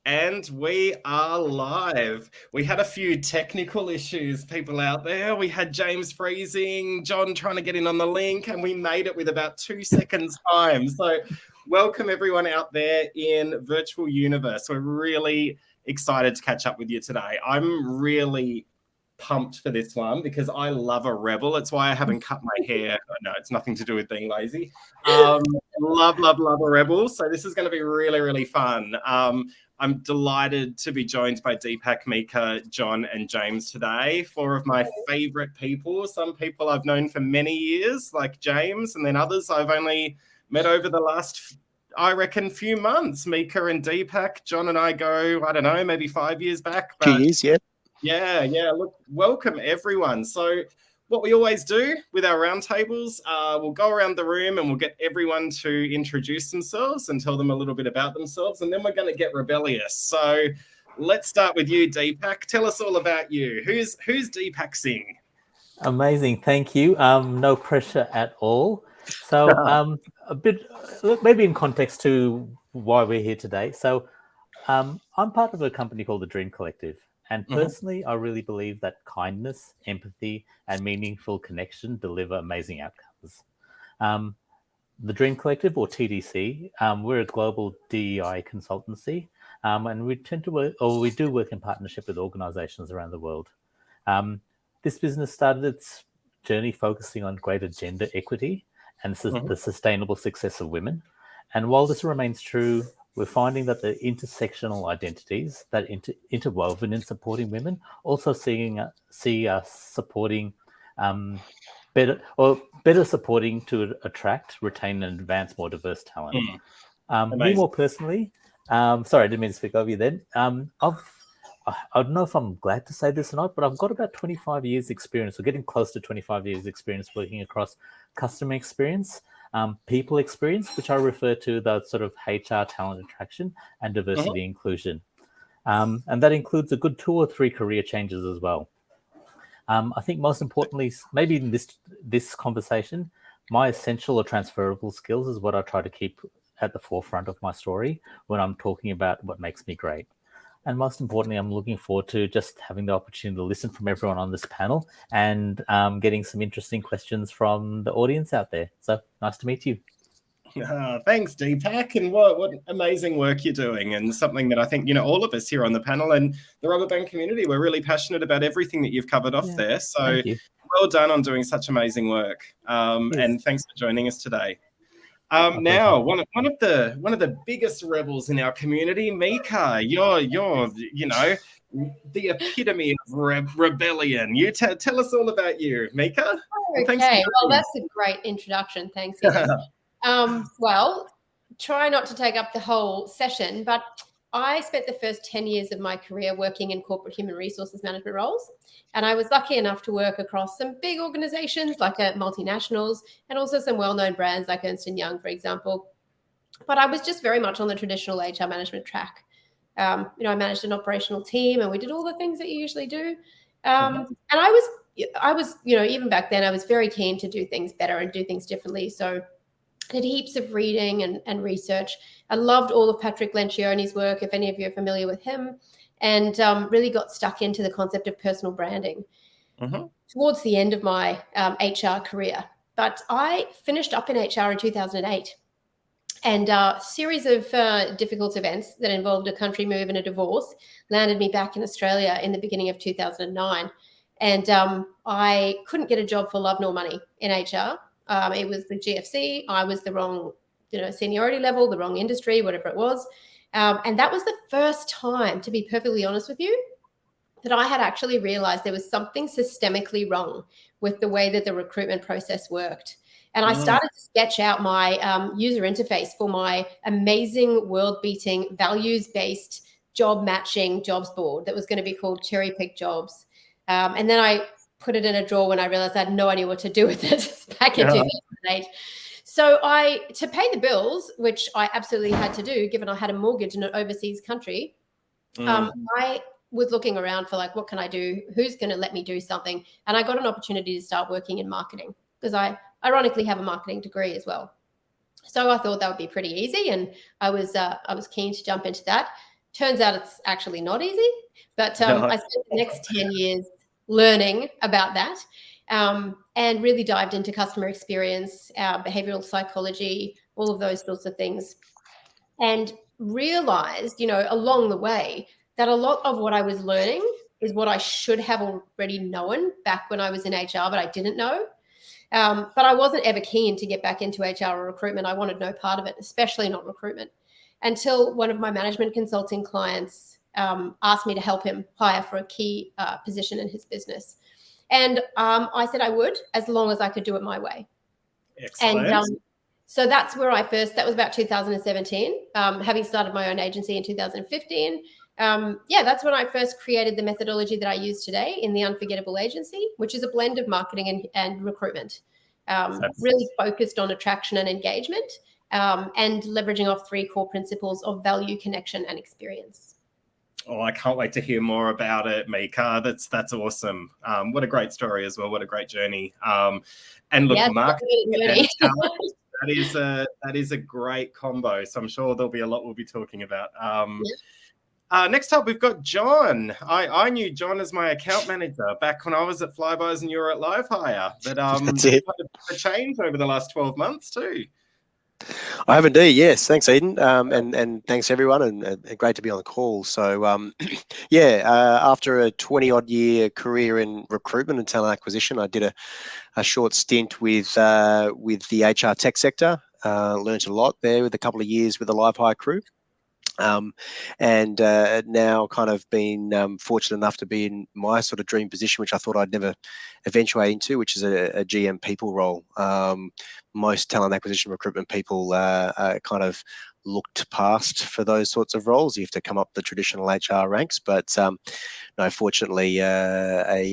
And we are live. We had a few technical issues, people out there. We had James freezing, Jon trying to get in on the link, and we made it with about 2 seconds time. So welcome everyone out there in virtual universe. We're really excited to catch up with you today. I'm really pumped for this one because I love a rebel. It's why I haven't cut my hair. No, it's nothing to do with being lazy. Love a rebel. So this is going to be really, really fun. I'm delighted to be joined by Deepak, Meqa, Jon, and James today. 4 of my favorite people. Some people I've known for many years, like James, and then others I've only met over the last, I reckon, few months. Meqa and Deepak. Jon and I go, I don't know, maybe 5 years back. But 2 years, yeah. Yeah. Look, welcome everyone. So what we always do with our roundtables, we'll go around the room and we'll get everyone to introduce themselves and tell them a little bit about themselves, and then we're going to get rebellious. So let's start with you, Deepak. Tell us all about you. Who's Deepak Singh? Amazing, thank you. No pressure at all. So a bit, maybe in context to why we're here today. So I'm part of a company called the Dream Collective. And personally, I really believe that kindness, empathy, and meaningful connection deliver amazing outcomes. The Dream Collective, or TDC, we're a global DEI consultancy, and we tend to work, or we do work in partnership with organizations around the world. This business started its journey focusing on greater gender equity and the sustainable success of women. And while this remains true, we're finding that the intersectional identities that interwoven in supporting women also see us supporting better supporting to attract, retain, and advance more diverse talent. Me more personally, sorry, I didn't mean to speak over you then. I don't know if I'm glad to say this or not, but I've got about 25 years experience, or getting close to 25 years experience working across customer experience, people experience, which I refer to the sort of HR, talent attraction, and diversity inclusion. And that includes a good 2 or 3 career changes as well. I think most importantly, maybe in this conversation, my essential or transferable skills is what I try to keep at the forefront of my story when I'm talking about what makes me great. And most importantly, I'm looking forward to just having the opportunity to listen from everyone on this panel and getting some interesting questions from the audience out there. So nice to meet you. Thanks, Deepak. And what amazing work you're doing, and something that I think, all of us here on the panel and the rubber band community, we're really passionate about everything that you've covered off there. So well done on doing such amazing work. And thanks for joining us today. Now, one of the biggest rebels in our community, Meqa, you're the epitome of rebellion. You tell us all about you, Meqa. Okay, well, that's a great introduction. Thanks, Ian. Well, try not to take up the whole session, but I spent the first 10 years of my career working in corporate human resources management roles. And I was lucky enough to work across some big organizations like multinationals, and also some well-known brands like Ernst & Young, for example. But I was just very much on the traditional HR management track. I managed an operational team, and we did all the things that you usually do. And I was, even back then, I was very keen to do things better and do things differently. So I did heaps of reading and research. I loved all of Patrick Lencioni's work, if any of you are familiar with him, and really got stuck into the concept of personal branding towards the end of my HR career. But I finished up in HR in 2008, and a series of difficult events that involved a country move and a divorce landed me back in Australia in the beginning of 2009. And I couldn't get a job for love nor money in HR. It was the GFC. I was the wrong, seniority level, the wrong industry, whatever it was. And that was the first time, to be perfectly honest with you, that I had actually realized there was something systemically wrong with the way that the recruitment process worked. And I started to sketch out my user interface for my amazing, world-beating, values-based job matching jobs board that was going to be called Cherry Pick Jobs. And then I put it in a drawer when I realized I had no idea what to do with it back in 2008. So to pay the bills, which I absolutely had to do, given I had a mortgage in an overseas country, I was looking around for what can I do? Who's going to let me do something? And I got an opportunity to start working in marketing, because I ironically have a marketing degree as well. So I thought that would be pretty easy, and I was keen to jump into that. Turns out it's actually not easy, but I spent the next 10 years learning about that, and really dived into customer experience, behavioral psychology, all of those sorts of things, and realized, along the way that a lot of what I was learning is what I should have already known back when I was in HR, but I didn't know. But I wasn't ever keen to get back into HR or recruitment. I wanted no part of it, especially not recruitment, until one of my management consulting clients asked me to help him hire for a key position in his business. And I said I would, as long as I could do it my way. Excellent. And so that's where that was about 2017, having started my own agency in 2015. That's when I first created the methodology that I use today in the Unforgettable Agency, which is a blend of marketing and recruitment, really focused on attraction and engagement, and leveraging off 3 core principles of value, connection, and experience. Oh, I can't wait to hear more about it, Meqa. That's awesome. What a great story as well. What a great journey. And look, marketing and talent, that is a great combo. So I'm sure there'll be a lot we'll be talking about. Next up, we've got Jon. I knew Jon as my account manager back when I was at Flybuys and you were at Livehire. But That's it. a change over the last 12 months too. I have indeed, yes. Thanks, Eden, and thanks everyone, and great to be on the call. So, after a 20-odd year career in recruitment and talent acquisition, I did a short stint with the HR tech sector. Learned a lot there with a couple of years with the Livehire crew. And now kind of been fortunate enough to be in my sort of dream position, which I thought I'd never eventuate into, which is a GM people role. Most talent acquisition recruitment people kind of looked past for those sorts of roles. You have to come up the traditional HR ranks, but no, fortunately, a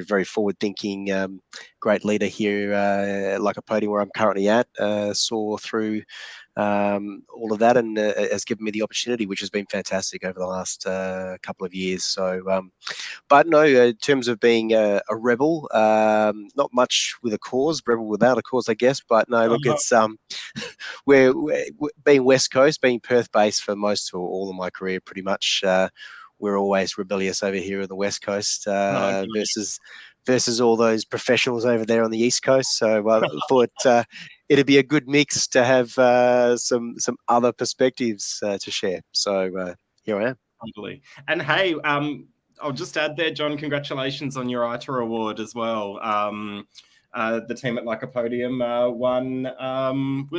very forward-thinking, great leader here, like a podium where I'm currently at, saw through all of that and has given me the opportunity, which has been fantastic over the last couple of years. So, but no, in terms of being a rebel, not much with a cause, rebel without a cause, I guess. But no, look, it's we're being West Coast, being Perth-based for most or all of my career, pretty much. We're always rebellious over here on the West Coast versus all those professionals over there on the East Coast. So I thought it'd be a good mix to have some other perspectives to share. So here I am. Totally. And hey, I'll just add there, Jon, congratulations on your ITA award as well. The team at Like a Podium won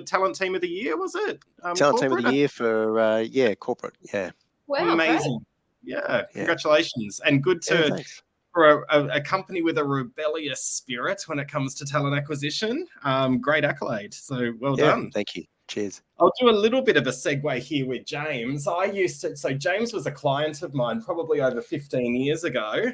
Talent Team of the Year, was it? Talent Team of the Year for, corporate, yeah. Wow, amazing. Great. Yeah, congratulations. And good to... for a company with a rebellious spirit when it comes to talent acquisition. Great accolade. So well done. Thank you. Cheers. I'll do a little bit of a segue here with James. So James was a client of mine probably over 15 years ago.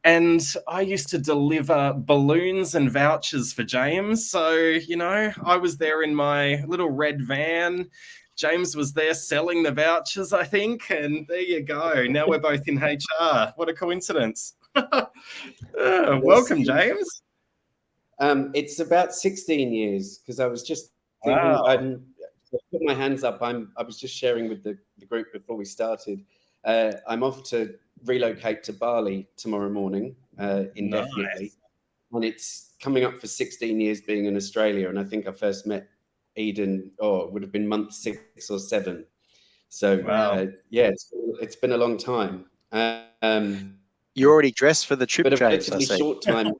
And I used to deliver balloons and vouchers for James. So, I was there in my little red van. James was there selling the vouchers, I think, and there you go. Now we're both in HR. What a coincidence. Welcome, James. It's about 16 years, because I was just thinking, I put my hands up. I was just sharing with the group before we started. I'm off to relocate to Bali tomorrow morning, indefinitely. Nice. And it's coming up for 16 years being in Australia, and I think I first met Eden, it would have been month 6 or 7. So wow. It's been a long time. You're already dressed for the trip, but a James, relatively short time.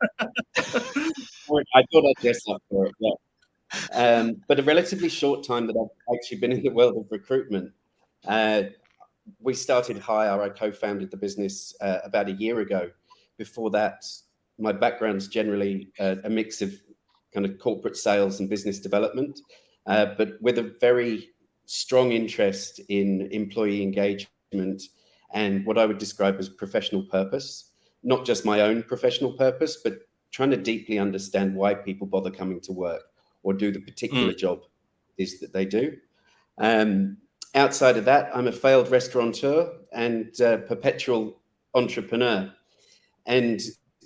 I thought I'd dress up for it. Yeah. But a relatively short time that I've actually been in the world of recruitment. We started Hire. I co-founded the business about a year ago. Before that, my background's generally a mix of kind of corporate sales and business development, but with a very strong interest in employee engagement and what I would describe as professional purpose, not just my own professional purpose, but trying to deeply understand why people bother coming to work or do the particular job is that they do. Outside of that, I'm a failed restaurateur and perpetual entrepreneur. And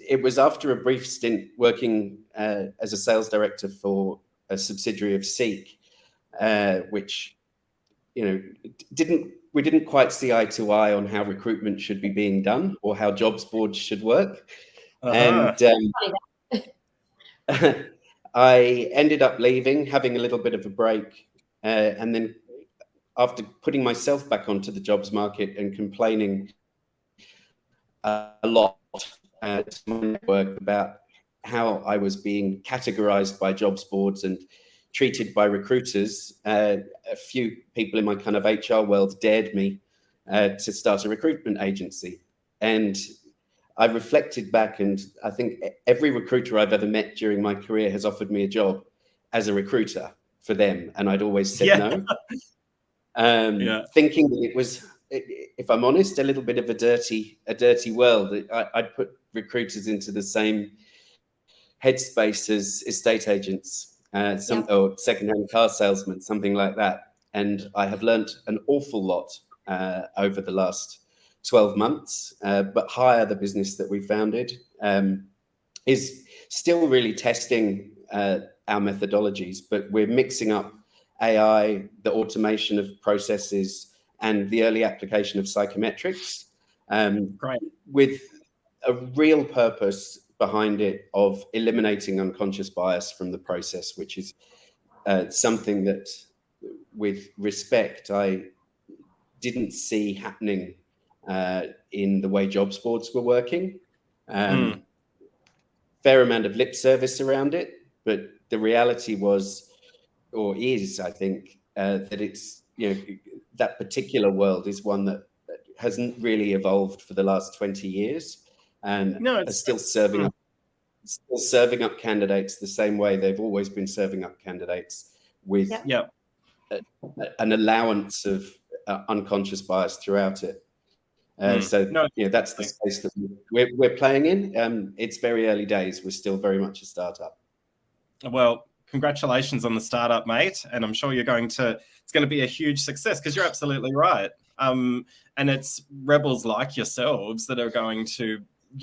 it was after a brief stint working as a sales director for a subsidiary of Seek, which we didn't quite see eye to eye on how recruitment should be being done or how jobs boards should work. And I ended up leaving, having a little bit of a break, and then after putting myself back onto the jobs market and complaining a lot to my network about how I was being categorized by jobs boards and treated by recruiters, a few people in my kind of HR world dared me to start a recruitment agency. And I reflected back, and I think every recruiter I've ever met during my career has offered me a job as a recruiter for them, and I'd always said no. Thinking that it was, if I'm honest, a little bit of a dirty world. I'd put recruiters into the same headspace as estate agents, or secondhand car salesmen, something like that. And I have learnt an awful lot over the last 12 months, but Hire, the business that we founded, is still really testing our methodologies, but we're mixing up AI, the automation of processes, and the early application of psychometrics, with a real purpose behind it of eliminating unconscious bias from the process, which is something that, with respect, I didn't see happening in the way jobs boards were working. Fair amount of lip service around it, but the reality was, or is, I think, that it's, that particular world is one that hasn't really evolved for the last 20 years, and is still serving up candidates the same way they've always been serving up candidates, with an allowance of unconscious bias throughout it. That's the space that we're playing in. It's very early days. We're still very much a startup. Well, congratulations on the startup, mate. And I'm sure it's going to be a huge success, because you're absolutely right. And it's rebels like yourselves that are going to,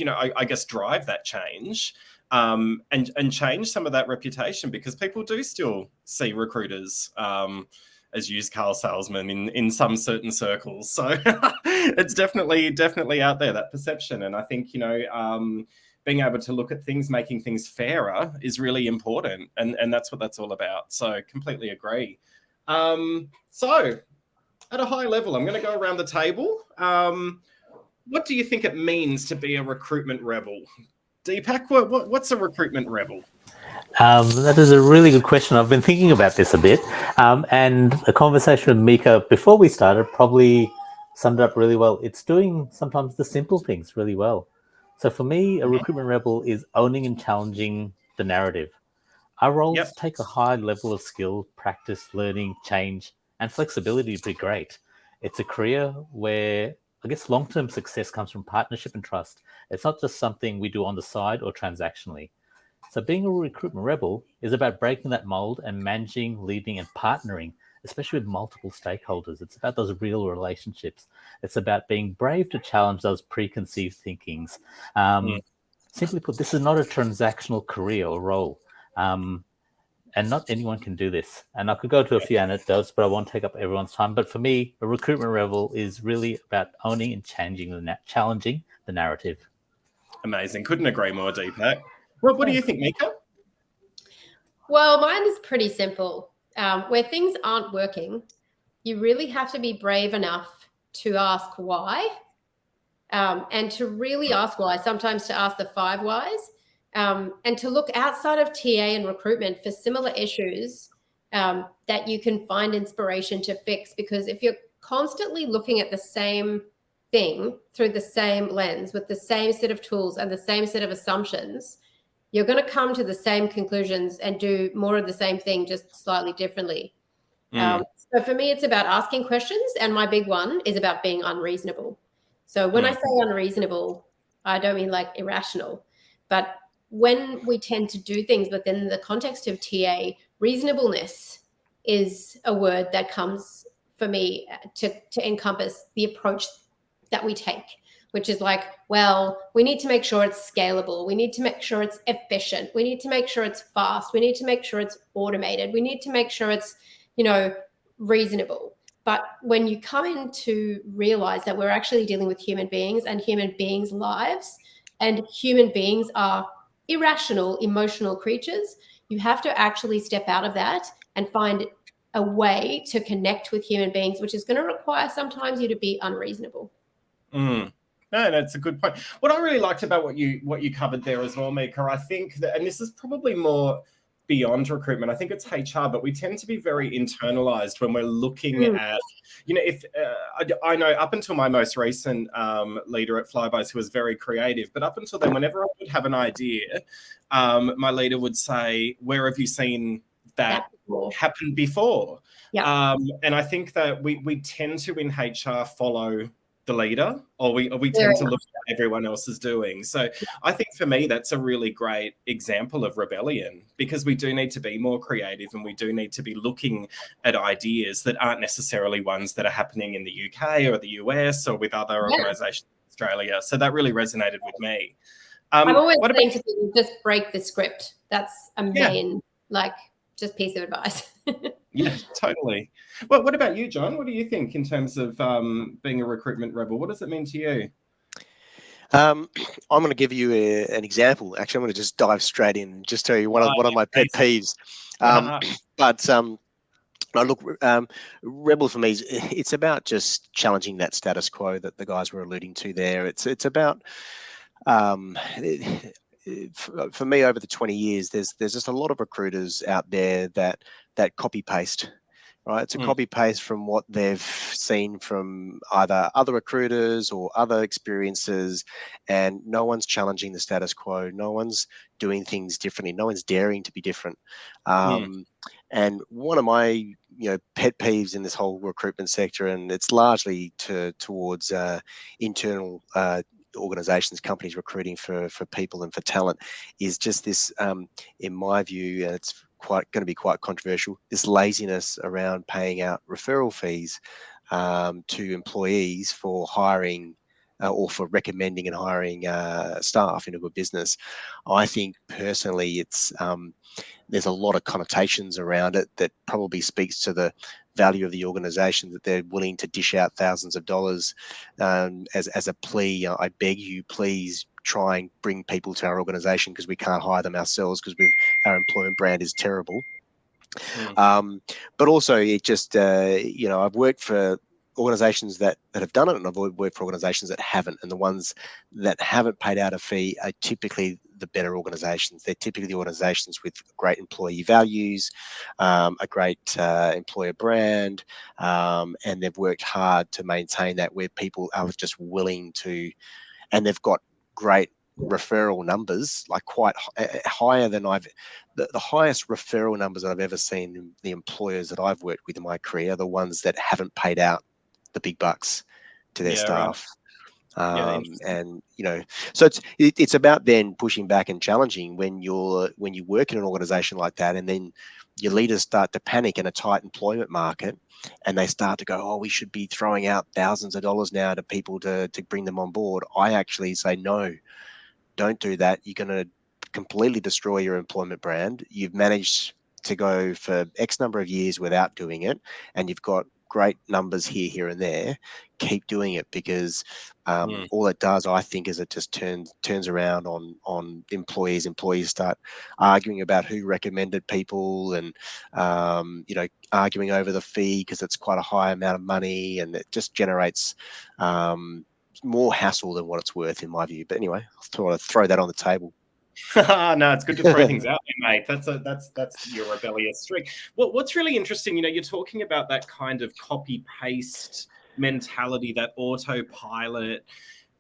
I guess, drive that change, and change some of that reputation, because people do still see recruiters as used car salesmen in some certain circles. So it's definitely out there, that perception. And I think, being able to look at things, making things fairer is really important. And that's what that's all about. So completely agree. So at a high level, I'm going to go around the table. What do you think it means to be a recruitment rebel? Deepak, what's a recruitment rebel? That is a really good question. I've been thinking about this a bit. And the conversation with Meqa before we started probably summed it up really well. It's doing sometimes the simple things really well. So for me, a recruitment rebel is owning and challenging the narrative. Our roles take a high level of skill, practice, learning, change, and flexibility to be great. It's a career where, I guess, long-term success comes from partnership and trust. It's not just something we do on the side or transactionally. So being a recruitment rebel is about breaking that mold and managing, leading, and partnering, especially with multiple stakeholders. It's about those real relationships. It's about being brave to challenge those preconceived thinkings. Simply put, this is not a transactional career or role. And not anyone can do this. And I could go to a few anecdotes, but I won't take up everyone's time. But for me, a recruitment rebel is really about owning and challenging the narrative. Amazing. Couldn't agree more, Deepak. What do you think, Meqa? Well, mine is pretty simple. Where things aren't working, you really have to be brave enough to ask why, and to really ask why, sometimes to ask the 5 whys, and to look outside of TA and recruitment for similar issues that you can find inspiration to fix. Because if you're constantly looking at the same thing through the same lens with the same set of tools and the same set of assumptions, you're going to come to the same conclusions and do more of the same thing, just slightly differently. So for me, it's about asking questions. And my big one is about being unreasonable. So when I say unreasonable, I don't mean like irrational, but when we tend to do things within the context of TA, reasonableness is a word that comes for me to encompass the approach that we take, which is like, well, we need to make sure it's scalable. We need to make sure it's efficient. We need to make sure it's fast. We need to make sure it's automated. We need to make sure it's, reasonable. But when you come in to realize that we're actually dealing with human beings and human beings' lives, and human beings are irrational, emotional creatures, you have to actually step out of that and find a way to connect with human beings, which is going to require sometimes you to be unreasonable. No, that's a good point. What I really liked about what you covered there as well, Meqa, I think that, and this is probably more beyond recruitment, I think it's HR, but we tend to be very internalized when we're looking at, if I know up until my most recent leader at Flybys, who was very creative, but up until then, whenever I would have an idea, my leader would say, where have you seen that happen before? Yeah. And I think that we tend to in HR follow the leader, or we tend to look at what everyone else is doing. So I think for me, that's a really great example of rebellion, because we do need to be more creative, and we do need to be looking at ideas that aren't necessarily ones that are happening in the UK or the US or with other organizations in Australia. So that really resonated with me. I'm always saying to people, just break the script. That's a main, just piece of advice. Yeah, totally. Well, what about you, Jon? What do you think in terms of being a recruitment rebel? What does it mean to you? I'm going to give you an example. Actually, I'm going to just dive straight in and just tell you one of my pet peeves. Look, rebel for me, it's about just challenging that status quo that the guys were alluding to there. It's about for me, over the 20 years, there's just a lot of recruiters out there that copy paste, right? It's a copy paste from what they've seen from either other recruiters or other experiences, and no one's challenging the status quo. No one's doing things differently. No one's daring to be different. And one of my pet peeves in this whole recruitment sector, and it's largely towards internal organizations, companies recruiting for people and for talent, is just this, in my view, and it's going to be quite controversial, this laziness around paying out referral fees to employees for hiring or for recommending and hiring staff into a business. I think personally it's there's a lot of connotations around it that probably speaks to the value of the organization, that they're willing to dish out thousands of dollars as a plea. I beg you, please try and bring people to our organization because we can't hire them ourselves because our employment brand is terrible. But also it just, I've worked for organizations that have done it, and I've worked for organizations that haven't, and the ones that haven't paid out a fee are typically the better organizations. They're typically the organizations with great employee values, a great employer brand, and they've worked hard to maintain that, where people are just willing to, and they've got great referral numbers, like quite higher than the highest referral numbers that I've ever seen in the employers that I've worked with in my career are the ones that haven't paid out the big bucks to their staff. Right. And so it's about then pushing back and challenging when you work in an organization like that, and then your leaders start to panic in a tight employment market, and they start to go, oh, we should be throwing out thousands of dollars now to people to bring them on board. I actually say, no, don't do that. You're going to completely destroy your employment brand. You've managed to go for X number of years without doing it, and you've got great numbers here and there. Keep doing it, because all it does, I think, is it just turns around on employees. Employees start arguing about who recommended people, and arguing over the fee because it's quite a high amount of money, and it just generates more hassle than what it's worth, in my view. But anyway, I thought I'd throw that on the table. No, it's good to throw things out there, mate. That's your rebellious streak. What's really interesting, you're talking about that kind of copy paste mentality, that autopilot.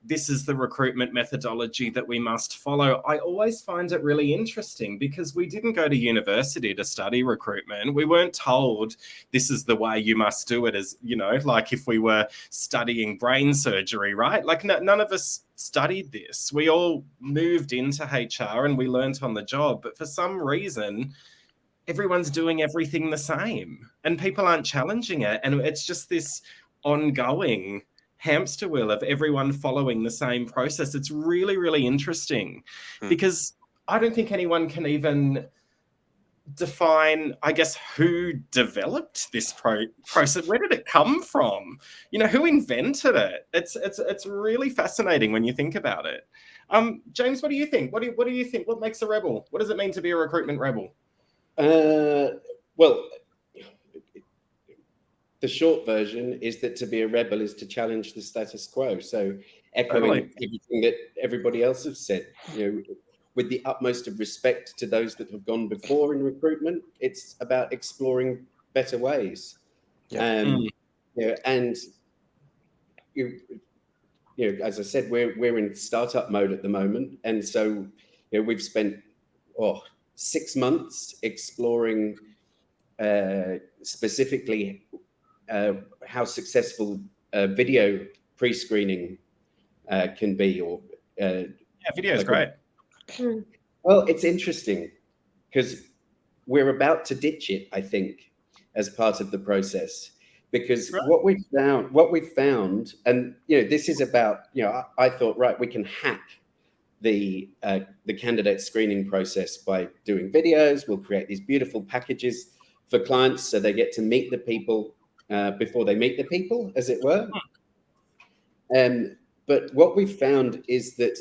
This is the recruitment methodology that we must follow. I always find it really interesting because we didn't go to university to study recruitment. We weren't told this is the way you must do it, as, like if we were studying brain surgery, right? Like none of us studied this. We all moved into HR and we learnt on the job. But for some reason, everyone's doing everything the same and people aren't challenging it. And it's just this ongoing hamster wheel of everyone following the same process. It's really, really interesting because I don't think anyone can even define, I guess, who developed this process. Where did it come from? Who invented it? It's really fascinating when you think about it. James, what do you think? What do you think? What makes a rebel? What does it mean to be a recruitment rebel? Well, the short version is that to be a rebel is to challenge the status quo. So echoing everything that everybody else has said, with the utmost of respect to those that have gone before in recruitment, it's about exploring better ways. And as I said, we're in startup mode at the moment, and so we've spent 6 months exploring specifically how successful video pre-screening can be, video is great. Well, it's interesting because we're about to ditch it, I think, as part of the process, because what we've found, and this is about, I thought, right, we can hack the candidate screening process by doing videos. We'll create these beautiful packages for clients so they get to meet the people before they meet the people, as it were. But what we've found is that,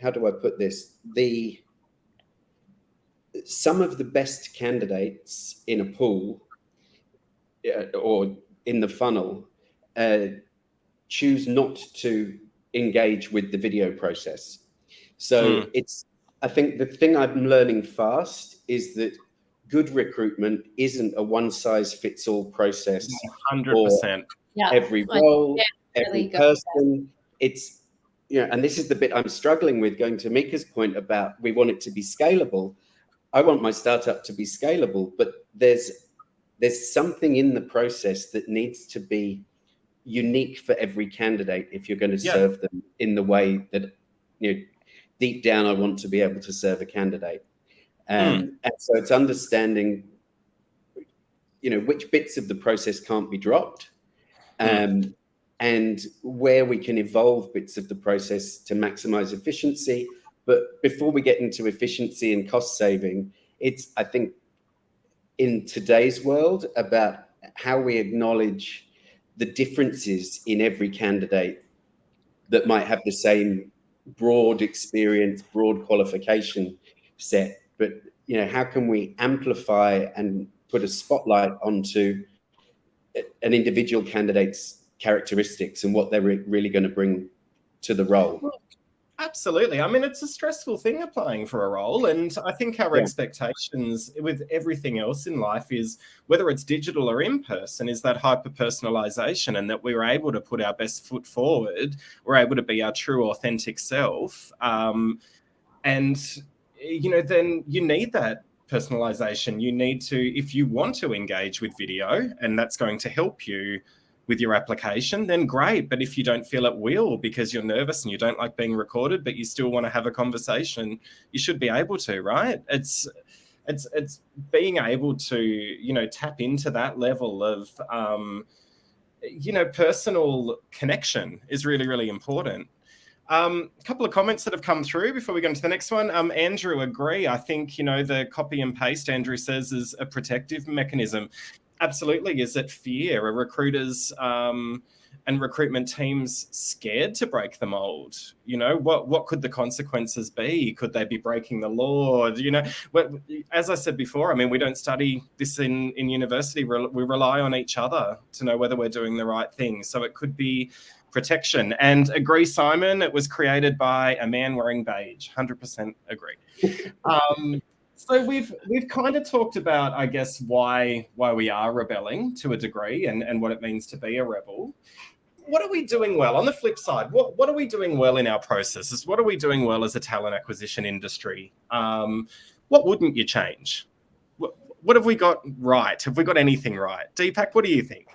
how do I put this? Some of the best candidates in a pool or in the funnel choose not to engage with the video process. So I think the thing I'm learning fast is that good recruitment isn't a one-size-fits-all process. 100%. Every role, every person. It's and this is the bit I'm struggling with, going to Meqa's point about we want it to be scalable. I want my startup to be scalable, but there's something in the process that needs to be unique for every candidate if you're going to serve them in the way that, deep down, I want to be able to serve a candidate. And so it's understanding, which bits of the process can't be dropped. And where we can evolve bits of the process to maximize efficiency. But before we get into efficiency and cost saving, it's, I think, in today's world about how we acknowledge the differences in every candidate that might have the same broad experience, broad qualification set. But, how can we amplify and put a spotlight onto an individual candidate's characteristics and what they're really going to bring to the role? Absolutely. I mean, it's a stressful thing applying for a role. And I think our expectations with everything else in life is, whether it's digital or in person, is that hyper-personalization, and that we're able to put our best foot forward. We're able to be our true, authentic self. And, then you need that personalization. You need to, if you want to engage with video and that's going to help you with your application, then great. But if you don't feel it will because you're nervous and you don't like being recorded, but you still want to have a conversation, you should be able to, right? It's being able to, tap into that level of, personal connection is really, really important. A couple of comments that have come through before we go into the next one. Andrew, agree. I think, the copy and paste, Andrew says, is a protective mechanism. Absolutely. Is it fear? Are recruiters and recruitment teams scared to break the mold? What could the consequences be? Could they be breaking the law? As I said before, I mean, we don't study this in university. We rely on each other to know whether we're doing the right thing. So it could be protection. And agree, Simon, it was created by a man wearing beige. 100% agree. So we've kind of talked about, I guess, why we are rebelling to a degree and what it means to be a rebel. What are we doing well? On the flip side, what are we doing well in our processes? What are we doing well as a talent acquisition industry? What wouldn't you change? What have we got right? Have we got anything right? Deepak, what do you think?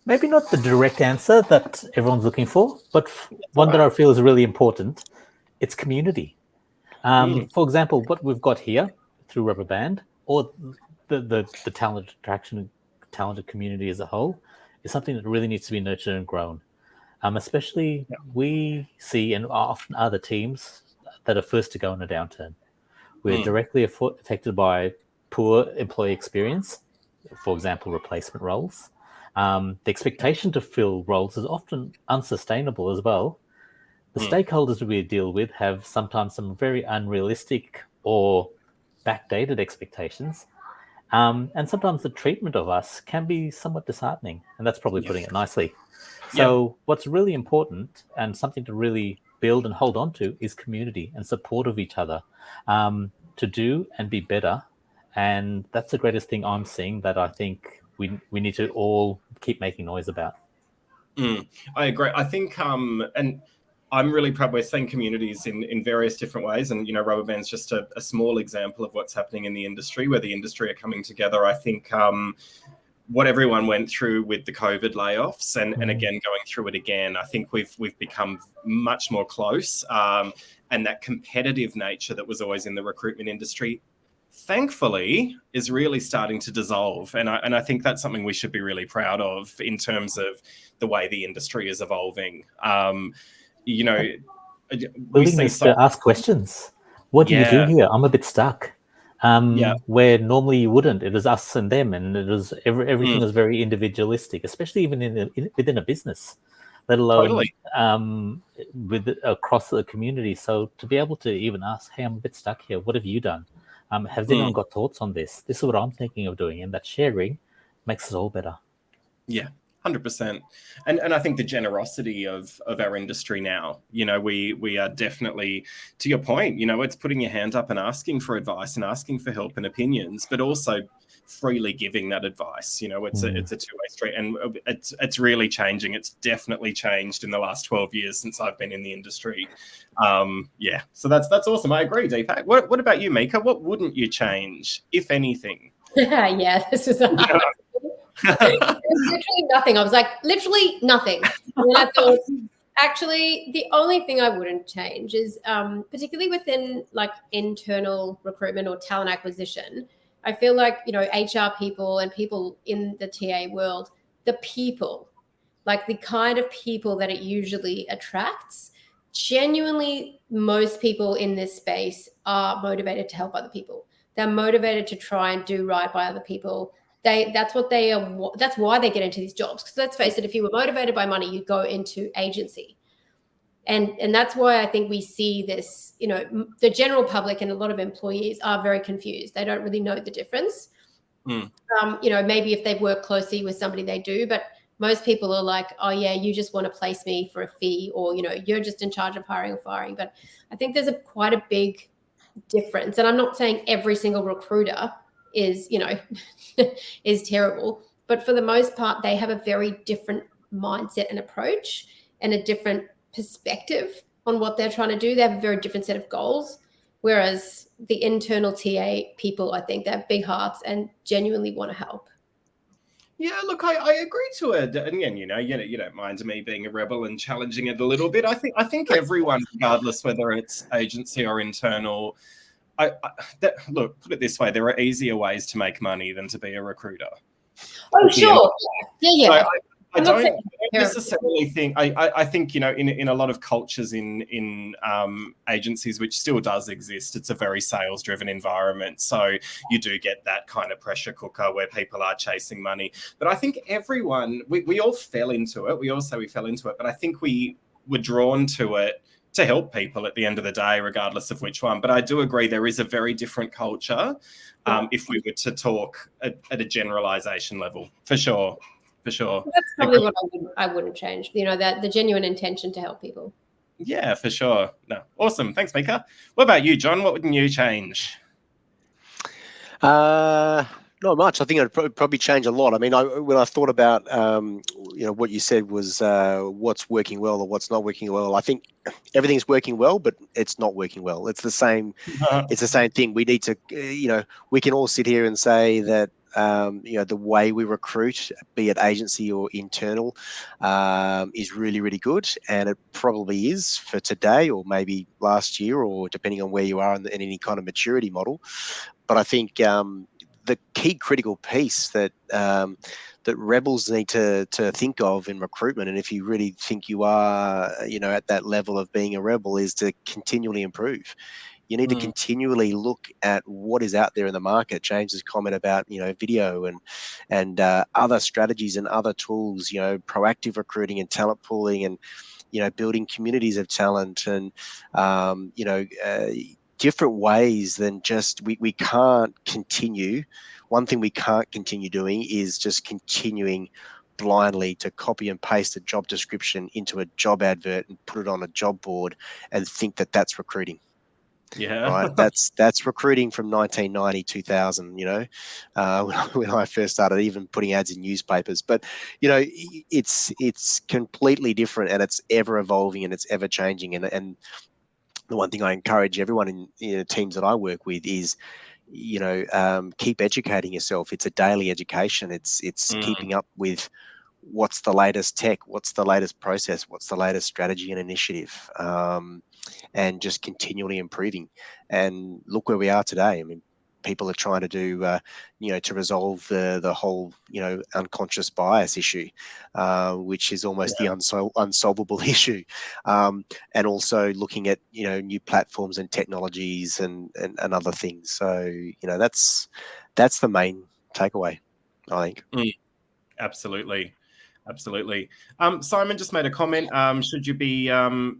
Maybe not the direct answer that everyone's looking for, but one that I feel is really important. It's community. For example, what we've got here through Rubber Band, or the talent attraction, talented community as a whole, is something that really needs to be nurtured and grown. Especially we see, and often other teams that are first to go in a downturn. We're directly affected by poor employee experience, for example, replacement roles. The expectation to fill roles is often unsustainable as well. The stakeholders we deal with have sometimes some very unrealistic or backdated expectations. And sometimes the treatment of us can be somewhat disheartening. And that's probably putting it nicely. So what's really important and something to really build and hold on to is community and support of each other to do and be better. And that's the greatest thing I'm seeing that I think we need to all keep making noise about. I agree. I think, and I'm really proud we're seeing communities in various different ways. And, you know, rubber band's just a small example of what's happening in the industry, where the industry are coming together. I think what everyone went through with the COVID layoffs and again, going through it again, I think we've become much more close. And that competitive nature that was always in the recruitment industry, thankfully, is really starting to dissolve. And I think that's something we should be really proud of in terms of the way the industry is evolving. You know, willingness to ask questions. What do you do here? I'm a bit stuck. Where normally you wouldn't. It is us and them, and it is everything is very individualistic, especially even within a business, let alone across the community. So to be able to even ask, hey, I'm a bit stuck here. What have you done? Has anyone got thoughts on this? This is what I'm thinking of doing, and that sharing makes us all better. Yeah. 100%. And I think the generosity of our industry now, you know, we are definitely, to your point, you know, it's putting your hand up and asking for advice and asking for help and opinions, but also freely giving that advice. You know, it's a two-way street, and it's really changing. It's definitely changed in the last 12 years since I've been in the industry. So that's awesome. I agree, Deepak. What about you, Meqa? What wouldn't you change, if anything? This is literally nothing. I was like, literally nothing. And I thought, actually, the only thing I wouldn't change is, particularly within like internal recruitment or talent acquisition, I feel like, you know, HR people and people in the TA world, the people, like the kind of people that it usually attracts, genuinely, most people in this space are motivated to help other people. They're motivated to try and do right by other people. That's why they get into these jobs. Because let's face it, if you were motivated by money, you go into agency. And that's why I think we see this, you know, the general public and a lot of employees are very confused. They don't really know the difference. You know, maybe if they've worked closely with somebody, they do, but most people are like, oh yeah, you just want to place me for a fee, or, you know, you're just in charge of hiring or firing. But I think there's quite a big difference. And I'm not saying every single recruiter is, you know, is terrible, but for the most part, they have a very different mindset and approach and a different perspective on what they're trying to do. They have a very different set of goals. Whereas the internal TA people, I think they have big hearts and genuinely want to help. Yeah, look, I agree to it. And again, you don't mind me being a rebel and challenging it a little bit. I think everyone, regardless whether it's agency or internal, look, put it this way: there are easier ways to make money than to be a recruiter. Oh, sure. Yeah. So I don't necessarily think. I think, you know, in a lot of cultures in agencies, which still does exist, it's a very sales-driven environment. So you do get that kind of pressure cooker where people are chasing money. But I think everyone, we all fell into it. We all say we fell into it, but I think we were drawn to it to help people at the end of the day, regardless of which one. But I do agree there is a very different culture if we were to talk at a generalization level, for sure. For sure. That's probably what I wouldn't change, you know, that the genuine intention to help people. Yeah, for sure. No, awesome. Thanks, Meqa. What about you, John? What wouldn't you change? Not much. I think I'd probably change a lot. I mean, when I thought about, you know, what you said was what's working well or what's not working well. I think everything's working well, but it's not working well. It's the same. It's the same thing. We need to, you know, we can all sit here and say that, you know, the way we recruit, be it agency or internal, is really, really good. And it probably is for today or maybe last year, or depending on where you are in any kind of maturity model. But I think the key critical piece that that rebels need to think of in recruitment, and if you really think you are, you know, at that level of being a rebel, is to continually improve. You need to continually look at what is out there in the market. James's comment about, video and other strategies and other tools, proactive recruiting and talent pooling and, building communities of talent and, different ways than just we can't continue. One thing we can't continue doing is just continuing blindly to copy and paste a job description into a job advert and put it on a job board and think that that's recruiting. Yeah. Right. That's recruiting from 1990, 2000, when I first started even putting ads in newspapers. But, it's completely different, and it's ever evolving and it's ever changing. And the one thing I encourage everyone in teams that I work with is, keep educating yourself. It's a daily education. It's keeping up with what's the latest tech, what's the latest process, what's the latest strategy and initiative, and just continually improving. And look where we are today. I mean, people are trying to do, to resolve the whole, unconscious bias issue, which is almost the unsolvable issue. And also looking at, new platforms and technologies and other things. So, that's the main takeaway, I think. Absolutely. Simon just made a comment. Should you be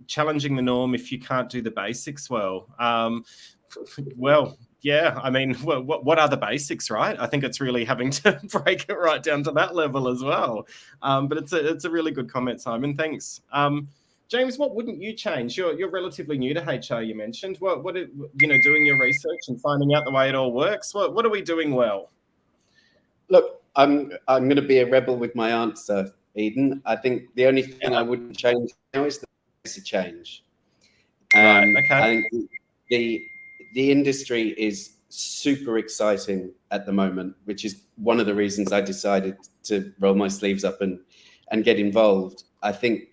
challenging the norm if you can't do the basics well? Well, yeah. I mean, what are the basics, right? I think it's really having to break it right down to that level as well. But it's a really good comment, Simon. Thanks. James, what wouldn't you change? You're relatively new to HR. You mentioned what doing your research and finding out the way it all works. What are we doing well? Look, I'm going to be a rebel with my answer, Eden. I think the only thing I wouldn't change now is the pace of change. Right. Okay. I think the industry is super exciting at the moment, which is one of the reasons I decided to roll my sleeves up and get involved. I think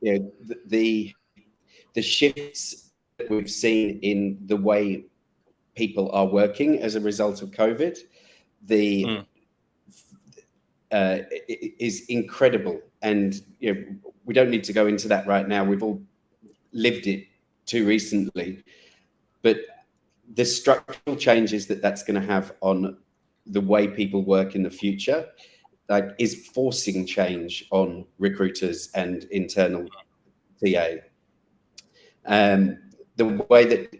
the shifts that we've seen in the way people are working as a result of COVID, is incredible. And we don't need to go into that right now. We've all lived it too recently. But the structural changes that's going to have on the way people work in the future, is forcing change on recruiters and internal TA. The way that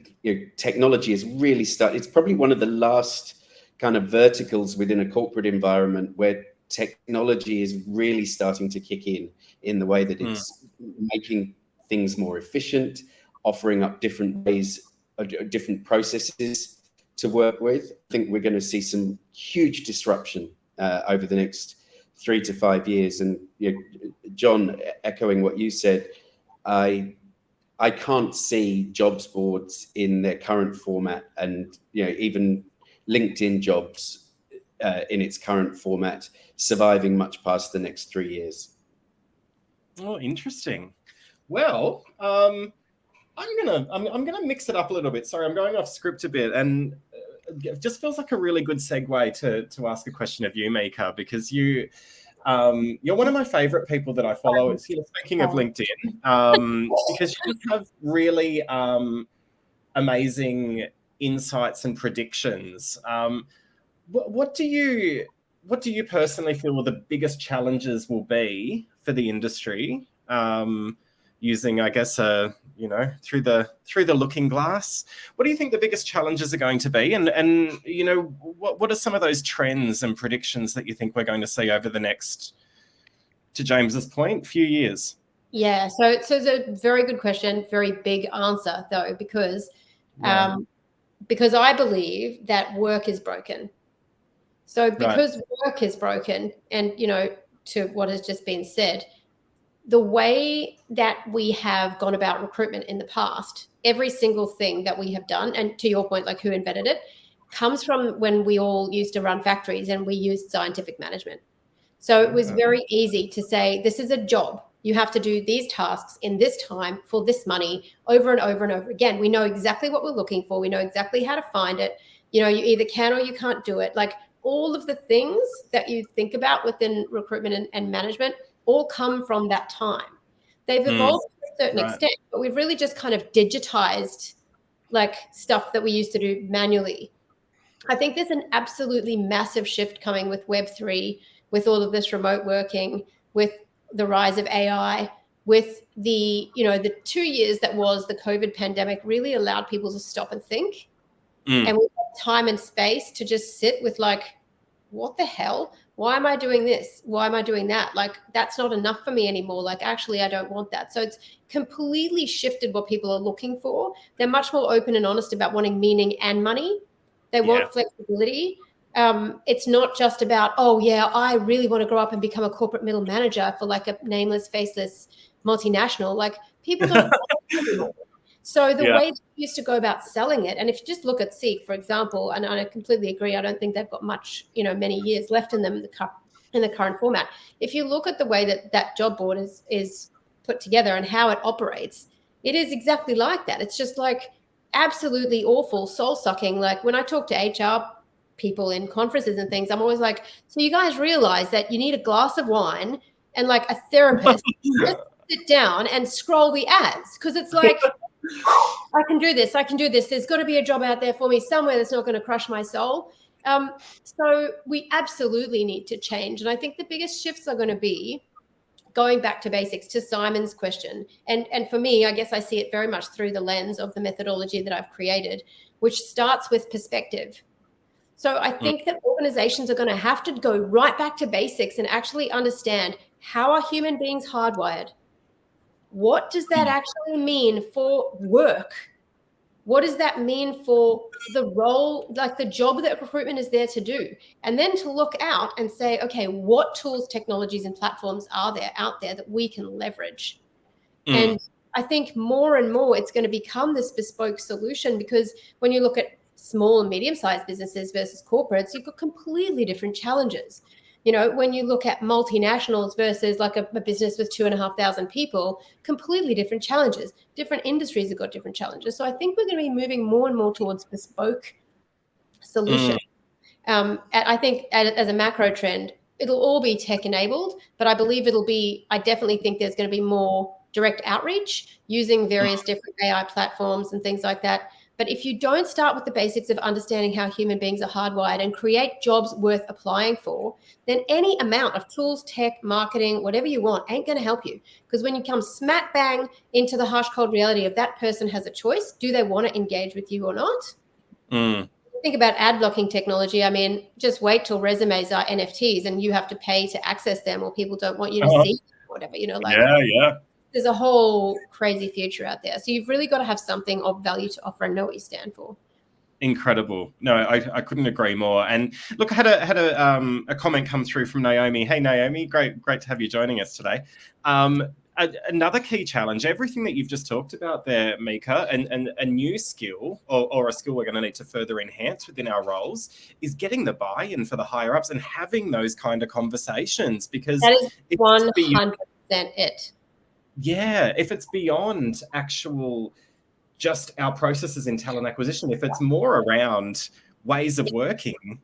technology has really started, it's probably one of the last kind of verticals within a corporate environment where technology is really starting to kick in the way that it's making things more efficient, offering up different ways, different processes to work with. I think we're going to see some huge disruption over the next 3 to 5 years. And Jon, echoing what you said, I can't see jobs boards in their current format, and even LinkedIn jobs in its current format surviving much past the next 3 years. Oh, interesting. Well, I'm gonna mix it up a little bit. Sorry, I'm going off script a bit, and it just feels like a really good segue to ask a question of you, Meqa, because you're one of my favorite people that I follow. Speaking of LinkedIn, because you just have really amazing insights and predictions. What do you personally feel are the biggest challenges will be for the industry, using, I guess, through the looking glass? What do you think the biggest challenges are going to be, and what are some of those trends and predictions that you think we're going to see over the next, to James's point, few years? Yeah, so it's a very good question, very big answer though, because I believe that work is broken. So because work is broken, and to what has just been said, the way that we have gone about recruitment in the past, every single thing that we have done, and to your point, like who invented it, comes from when we all used to run factories and we used scientific management. So it was very easy to say, this is a job. You have to do these tasks in this time for this money over and over and over again. We know exactly what we're looking for. We know exactly how to find it. You either can or you can't do it. Like all of the things that you think about within recruitment and management all come from that time. They've evolved to a certain extent, but we've really just kind of digitized like stuff that we used to do manually. I think there's an absolutely massive shift coming with Web3, with all of this remote working, with the rise of AI, with the 2 years that was the COVID pandemic really allowed people to stop and think. And we have time and space to just sit with like, what the hell? Why am I doing this? Why am I doing that? Like, that's not enough for me anymore. Like, actually, I don't want that. So it's completely shifted what people are looking for. They're much more open and honest about wanting meaning and money. They want flexibility. It's not just about, oh, yeah, I really want to grow up and become a corporate middle manager for like a nameless, faceless multinational. Like, people don't want that anymore. So the way that we used to go about selling it, and if you just look at Seek, for example, and I completely agree, I don't think they've got much, many years left in them in the current format. If you look at the way that job board is put together and how it operates, it is exactly like that. It's just like absolutely awful, soul-sucking. Like when I talk to HR people in conferences and things, I'm always like, so you guys realize that you need a glass of wine and like a therapist to sit down and scroll the ads, because it's like, I can do this. There's got to be a job out there for me somewhere that's not going to crush my soul. So we absolutely need to change. And I think the biggest shifts are going to be going back to basics, to Simon's question. And for me, I guess I see it very much through the lens of the methodology that I've created, which starts with perspective. So I think that organizations are going to have to go right back to basics and actually understand, how are human beings hardwired? What does that actually mean for work? What does that mean for the role, like the job that recruitment is there to do? And then to look out and say, okay, what tools, technologies, and platforms are there out there that we can leverage? And I think more and more it's going to become this bespoke solution, because when you look at small and medium-sized businesses versus corporates, you've got completely different challenges. When you look at multinationals versus like a business with 2,500 people, completely different challenges. Different industries have got different challenges. So I think we're going to be moving more and more towards bespoke solutions. I think as a macro trend, it'll all be tech enabled, but I believe I definitely think there's going to be more direct outreach using various different AI platforms and things like that. But if you don't start with the basics of understanding how human beings are hardwired and create jobs worth applying for, then any amount of tools, tech, marketing, whatever you want ain't going to help you. Because when you come smack bang into the harsh, cold reality of that person has a choice, do they want to engage with you or not? Think about ad blocking technology. I mean, just wait till resumes are NFTs and you have to pay to access them, or people don't want you to see them, whatever, there's a whole crazy future out there. So you've really got to have something of value to offer and know what you stand for. Incredible. No, I couldn't agree more. And look, I had a comment come through from Naomi. Hey, Naomi, great to have you joining us today. Another key challenge, everything that you've just talked about there, Meqa, and a new skill or a skill we're going to need to further enhance within our roles is getting the buy-in for the higher ups and having those kind of conversations, because that is 100% it. Yeah, if it's beyond actual just our processes in talent acquisition, if it's more around ways of working,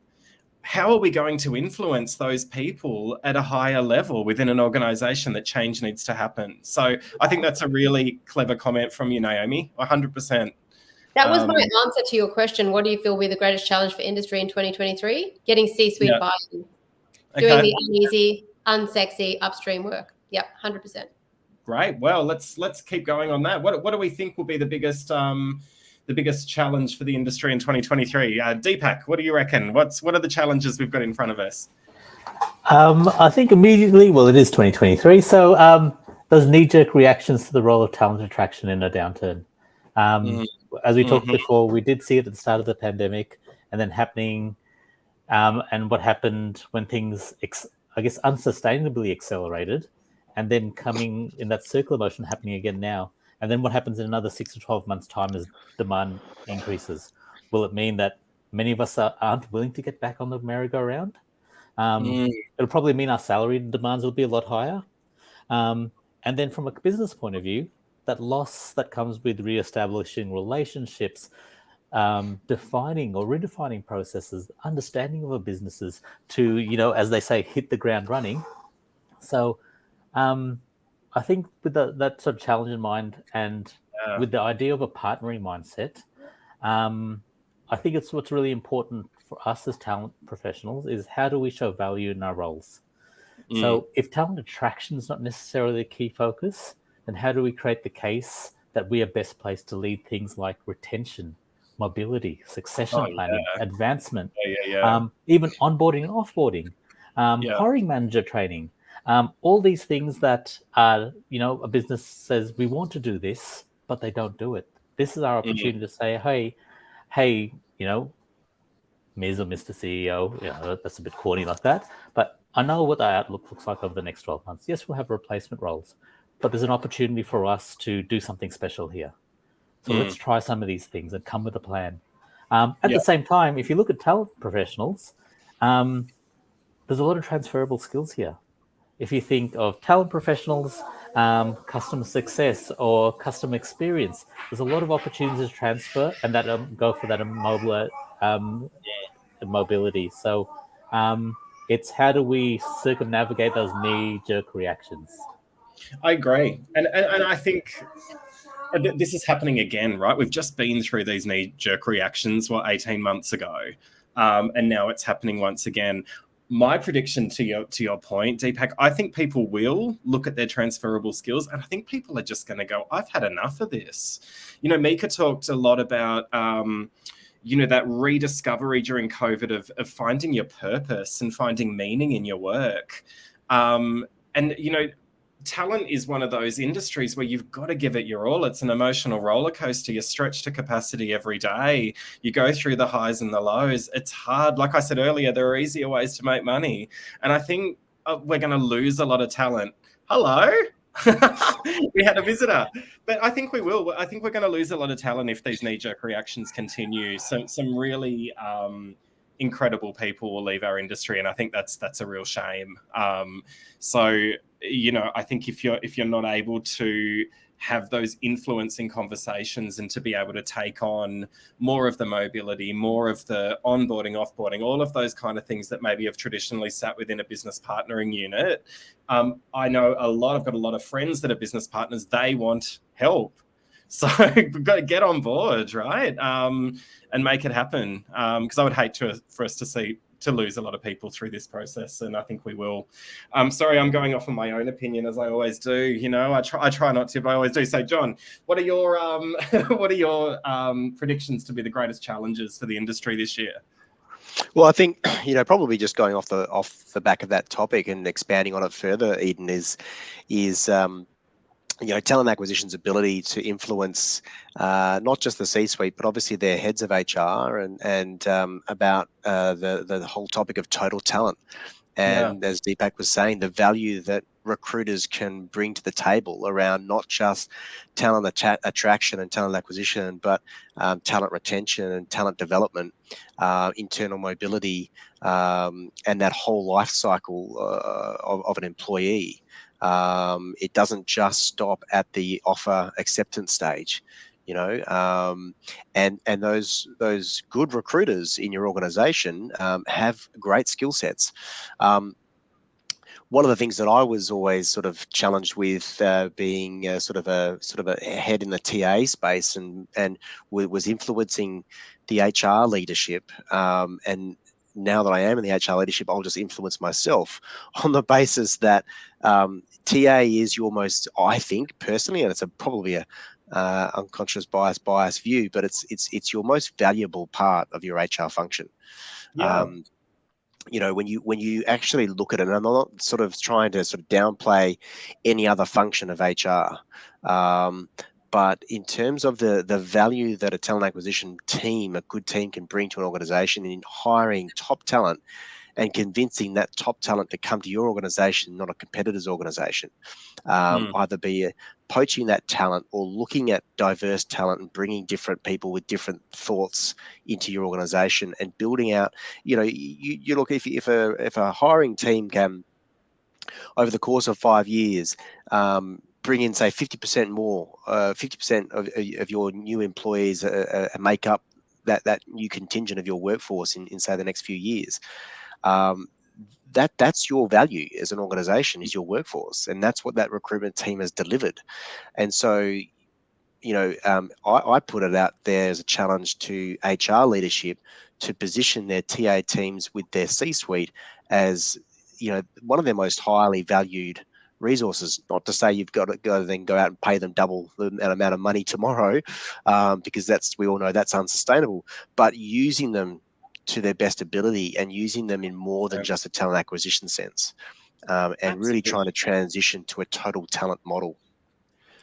how are we going to influence those people at a higher level within an organization that change needs to happen? So I think that's a really clever comment from you, Naomi, 100%. That was my answer to your question. What do you feel will be the greatest challenge for industry in 2023? Getting C-suite buy-in. Doing the uneasy, unsexy upstream work. Yep, 100%. Great. Well, let's keep going on that. What do we think will be the biggest challenge for the industry in 2023? Deepak, what do you reckon? What are the challenges we've got in front of us? I think immediately, well, it is 2023, so those knee-jerk reactions to the role of talent attraction in a downturn. As we talked before, we did see it at the start of the pandemic, and then happening, and what happened when things, I guess, unsustainably accelerated, and then coming in that circular motion happening again now. And then what happens in another 6 to 12 months' time as demand increases? Will it mean that many of us aren't willing to get back on the merry-go-round? It'll probably mean our salary demands will be a lot higher. And then from a business point of view, that loss that comes with reestablishing relationships, defining or redefining processes, understanding of our businesses to, as they say, hit the ground running. So I think with that sort of challenge in mind, and with the idea of a partnering mindset, I think it's what's really important for us as talent professionals is how do we show value in our roles? So if talent attraction is not necessarily the key focus, then how do we create the case that we are best placed to lead things like retention, mobility, succession planning, advancement, even onboarding and offboarding, hiring manager training, all these things that are, a business says we want to do this, but they don't do it. This is our opportunity to say, hey, Ms. or Mr. CEO, that's a bit corny like that, but I know what our outlook looks like over the next 12 months. Yes, we'll have replacement roles, but there's an opportunity for us to do something special here. So let's try some of these things and come with a plan. At the same time, if you look at talent professionals, there's a lot of transferable skills here. If you think of talent professionals, customer success or customer experience, there's a lot of opportunities to transfer and that go for that mobility. So it's how do we circumnavigate those knee-jerk reactions? I agree. And I think this is happening again, right? We've just been through these knee-jerk reactions, 18 months ago. And now it's happening once again. My prediction to your point, Deepak, I think people will look at their transferable skills, and I think people are just going to go, I've had enough of this. Meqa talked a lot about, that rediscovery during COVID of finding your purpose and finding meaning in your work. Talent is one of those industries where you've got to give it your all. It's an emotional roller coaster. You stretch to capacity every day. You go through the highs and the lows. It's hard. Like I said earlier, there are easier ways to make money. And I think we're going to lose a lot of talent. Hello? We had a visitor. But I think we will. I think we're going to lose a lot of talent if these knee-jerk reactions continue. Some really incredible people will leave our industry, and I think that's a real shame. I think if you're not able to have those influencing conversations and to be able to take on more of the mobility, more of the onboarding, offboarding, all of those kind of things that maybe have traditionally sat within a business partnering unit. I know I've got a lot of friends that are business partners. They want help. So we've got to get on board, right? And make it happen. Because I would hate for us to lose a lot of people through this process, and I think we will. Sorry, I'm going off on my own opinion as I always do. I try not to, but I always do. So, John, what are your predictions to be the greatest challenges for the industry this year? Well, I think probably just going off the back of that topic and expanding on it further, Eden, is talent acquisition's ability to influence not just the C-suite, but obviously their heads of HR and about the whole topic of total talent. And as Deepak was saying, the value that recruiters can bring to the table around not just talent attraction and talent acquisition, but talent retention and talent development, internal mobility, and that whole life cycle of an employee. It doesn't just stop at the offer acceptance stage, and those good recruiters in your organization have great skill sets. One of the things that I was always sort of challenged with, being sort of a head in the TA space and was influencing the HR leadership, and now that I am in the HR leadership, I'll just influence myself on the basis that TA is your most, I think personally, and it's probably a unconscious bias view, but it's your most valuable part of your HR function. When you actually look at it, and I'm not sort of trying to sort of downplay any other function of HR, but in terms of the value that a talent acquisition team, a good team, can bring to an organization in hiring top talent and convincing that top talent to come to your organization, not a competitor's organization, either be poaching that talent or looking at diverse talent and bringing different people with different thoughts into your organization and building out, you look, if a hiring team can, over the course of 5 years, bring in, say, 50% more, 50% of your new employees make up that new contingent of your workforce in say the next few years. That's your value as an organization, is your workforce, and that's what that recruitment team has delivered. And so I put it out there as a challenge to HR leadership to position their TA teams with their C-suite as, one of their most highly valued resources. Not to say you've got to then go out and pay them double the amount of money tomorrow, because we all know that's unsustainable. But using them to their best ability and using them in more than just a talent acquisition sense, and really trying to transition to a total talent model.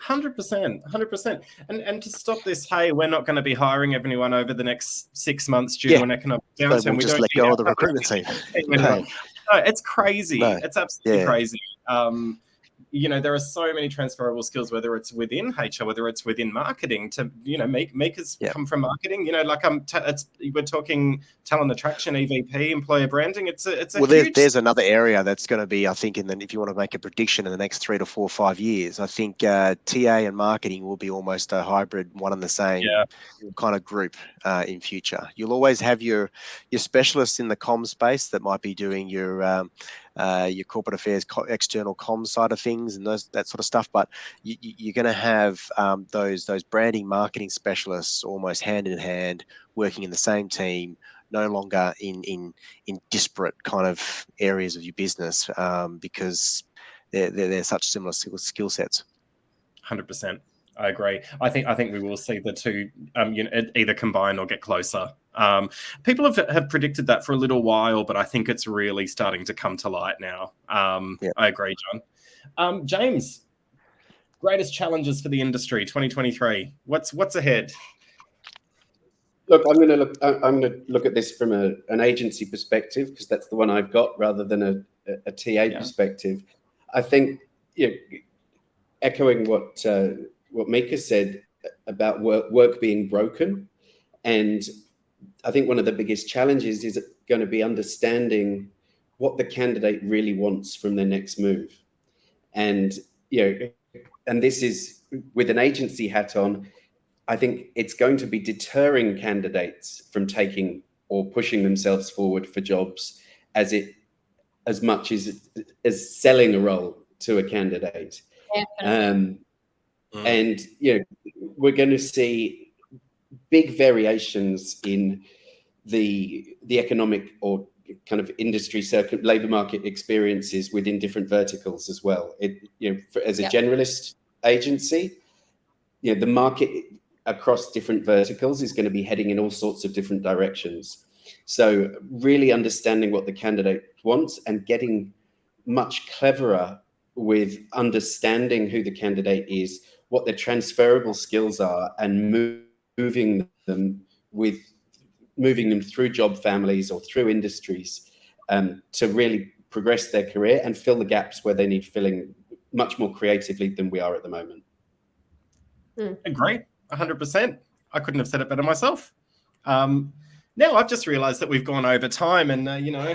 100%. And to stop this, hey, we're not going to be hiring everyone over the next 6 months due to an economic downturn. So we'll just let go of the recruitment team. No, it's crazy. No. It's absolutely crazy. There are so many transferable skills, whether it's within HR, whether it's within marketing. To Meqa's come from marketing. We're talking talent attraction, EVP, employer branding. It's a huge. There's another area that's going to be, I think, if you want to make a prediction in the next 3 to 4 or 5 years, I think TA and marketing will be almost a hybrid, one and the same kind of group in future. You'll always have your specialists in the comms space that might be doing your corporate affairs, external comms side of things, and that sort of stuff. But you're going to have those branding, marketing specialists almost hand in hand, working in the same team, no longer in disparate kind of areas of your business, because they're such similar skill sets. 100%. I agree. I think we will see the two either combine or get closer. People have predicted that for a little while, but I think it's really starting to come to light now. I agree, John. James, greatest challenges for the industry 2023. What's ahead? Look, I'm going to look at this from an agency perspective, because that's the one I've got, rather than a TA perspective. I think, echoing what Meqa said about work being broken, and I think one of the biggest challenges is going to be understanding what the candidate really wants from their next move. And this is with an agency hat on. I think it's going to be deterring candidates from taking or pushing themselves forward for jobs as much as selling a role to a candidate. And we're going to see big variations in the economic or kind of industry labor market experiences within different verticals as well. As a generalist agency, the market across different verticals is going to be heading in all sorts of different directions. So really understanding what the candidate wants and getting much cleverer with understanding who the candidate is, what their transferable skills are, and moving them through job families or through industries to really progress their career and fill the gaps where they need filling much more creatively than we are at the moment. Great. 100%. I couldn't have said it better myself. Now I've just realized that we've gone over time, and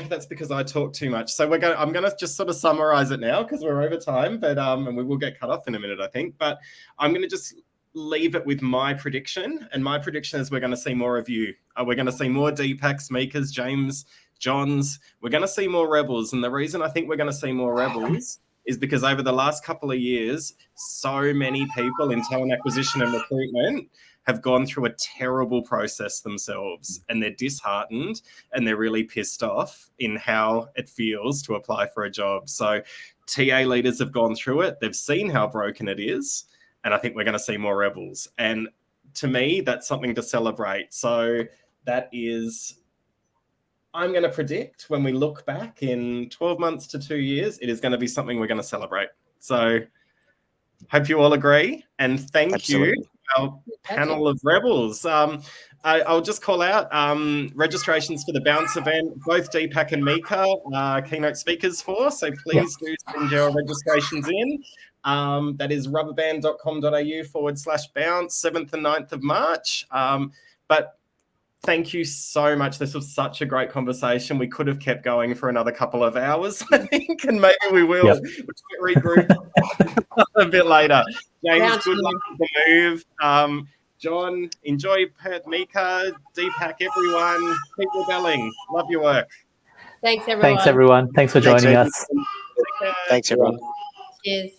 that's because I talk too much. So I'm going to just sort of summarize it now, because we're over time, but and we will get cut off in a minute, I think. But I'm going to just leave it with my prediction, and my prediction is we're going to see more of you. We're going to see more Deepaks, Meqas, James, Johns. We're going to see more rebels, and the reason I think we're going to see more rebels is because over the last couple of years, so many people in talent acquisition and recruitment have gone through a terrible process themselves, and they're disheartened and they're really pissed off in how it feels to apply for a job. So TA leaders have gone through it. They've seen how broken it is, and I think we're going to see more rebels. And to me, that's something to celebrate. So that is, I'm going to predict when we look back in 12 months to 2 years, it is going to be something we're going to celebrate. So hope you all agree. And thank you, our panel of rebels. I'll just call out registrations for the Bounce event. Both Deepak and Meqa are keynote speakers for, so please do send your registrations in. That is rubberband.com.au/bounce, 7th and 9th of March. But thank you so much. This was such a great conversation. We could have kept going for another couple of hours, I think, and maybe we will. We'll regroup a bit later. James, good luck with the move. John, enjoy Perth, Meqa, Deepak, everyone. Keep rebelling. Love your work. Thanks, everyone. Thanks for joining us. Thanks, everyone. Cheers.